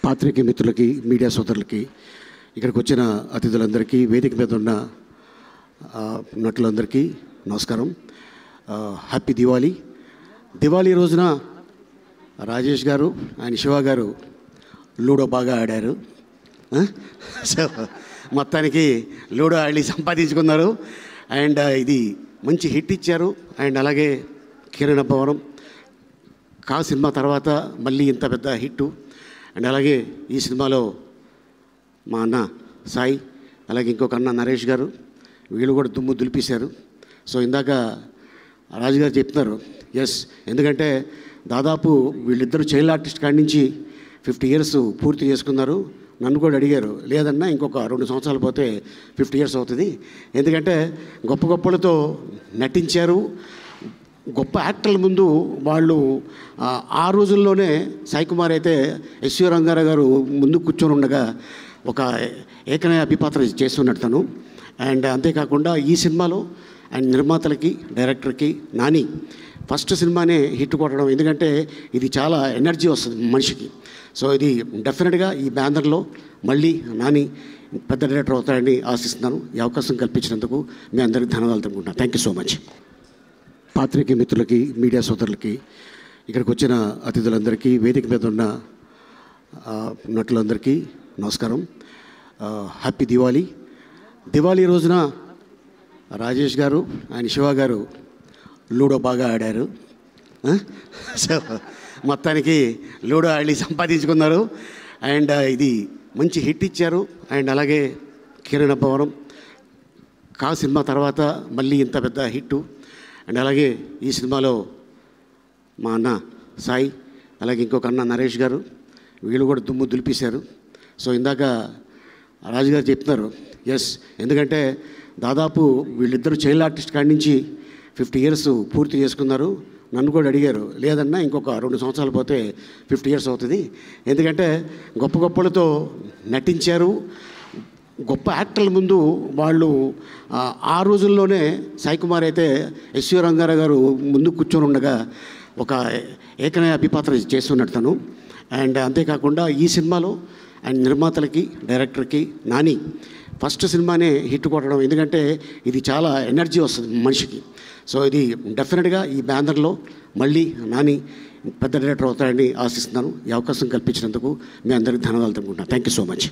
పాత్రికేయ మిత్రులకి, మీడియా సోదరులకి, ఇక్కడికి వచ్చిన అతిథులందరికీ, వేదిక మీద ఉన్న నటులందరికీ నమస్కారం. హ్యాపీ దివాళీ. దివాళీ రోజున రాజేష్ గారు ఆయన శివ గారు లూడో బాగా ఆడారు. సో మొత్తానికి లూడో ఆడి సంపాదించుకున్నారు. అండ్ ఇది మంచి హిట్ ఇచ్చారు. అండ్ అలాగే కిరణ్ భవనం కా సినిమా తర్వాత మళ్ళీ ఇంత పెద్ద హిట్టు. అండ్ అలాగే ఈ సినిమాలో మా అన్న సాయి, అలాగే ఇంకొక అన్న నరేష్ గారు, వీళ్ళు కూడా దుమ్ము దులిపేశారు. సో ఇందాక రాజుగారు చెప్తున్నారు, ఎస్, ఎందుకంటే దాదాపు వీళ్ళిద్దరూ చైల్డ్ ఆర్టిస్ట్ కాడి నుంచి 50 years పూర్తి చేసుకున్నారు. నన్ను కూడా అడిగారు, లేదన్నా ఇంకొక 2 సంవత్సరాలు పోతే 50 years అవుతుంది, ఎందుకంటే గొప్ప గొప్పలతో నటించారు. గొప్ప యాక్టర్ల ముందు వాళ్ళు ఆ రోజుల్లోనే సాయి కుమార్ అయితే ఎస్వి రంగారావు గారు ముందు కూర్చొని ఉండగా ఒక ఏకనయ అభిపాత్ర చేస్తున్నాడు తను. అండ్ అంతేకాకుండా ఈ సినిమాలో అండ్ నిర్మాతలకి, డైరెక్టర్కి, నాని ఫస్ట్ సినిమానే హిట్ కొట్టడం, ఎందుకంటే ఇది చాలా ఎనర్జీ వస్తుంది మనిషికి. సో ఇది డెఫినెట్గా ఈ బ్యానర్లో మళ్ళీ నాని పెద్ద డైరెక్టర్ అవుతాడని ఆశిస్తున్నాను. ఈ అవకాశం కల్పించినందుకు మీ అందరికీ ధన్యవాదాలు తెలుపుకుంటున్నాను. Thank you so much. పాత్రికేయ మిత్రులకి, మీడియా సోదరులకి, ఇక్కడికి వచ్చిన అతిథులందరికీ, వేదిక మీద ఉన్న నటులందరికీ నమస్కారం. హ్యాపీ దివాళీ. దివాళీ రోజున రాజేష్ గారు ఆయన శివ గారు లూడో బాగా ఆడారు. సో మొత్తానికి లూడో ఆడి సంపాదించుకున్నారు. అండ్ ఇది మంచి హిట్ ఇచ్చారు. అండ్ అలాగే కిరణ్ భవనం కా సినిమా తర్వాత మళ్ళీ ఇంత పెద్ద హిట్టు. అండ్ అలాగే ఈ సినిమాలో మా అన్న సాయి, అలాగే ఇంకొక అన్న నరేష్ గారు, వీళ్ళు కూడా దుమ్ము దులిపేశారు. సో ఇందాక రాజుగారు చెప్తున్నారు, ఎస్, ఎందుకంటే దాదాపు వీళ్ళిద్దరూ చైల్డ్ ఆర్టిస్ట్ కాడి నుంచి 50 years పూర్తి చేసుకున్నారు. నన్ను కూడా అడిగారు, లేదన్నా ఇంకొక 2 సంవత్సరాలు పోతే 50 years అవుతుంది, ఎందుకంటే గొప్ప గొప్పలతో నటించారు. గొప్ప యాక్టర్ల ముందు వాళ్ళు ఆ రోజుల్లోనే సాయి కుమార్ అయితే ఎస్వి రంగారావు గారు ముందు కూర్చొని ఉండగా ఒక ఏకనయ అభిపాత్ర చేస్తున్నాడు తను. అండ్ అంతేకాకుండా ఈ సినిమాలో అండ్ నిర్మాతలకి, డైరెక్టర్కి, నాని ఫస్ట్ సినిమానే హిట్ కొట్టడం, ఎందుకంటే ఇది చాలా ఎనర్జీ వస్తుంది మనిషికి. సో ఇది డెఫినెట్గా ఈ బ్యానర్లో మళ్ళీ నాని పెద్ద డైరెక్టర్ అవుతాడని ఆశిస్తున్నాను. ఈ అవకాశం కల్పించినందుకు మీ అందరికీ ధన్యవాదాలు తెలుపుకుంటున్నాను. Thank you so much.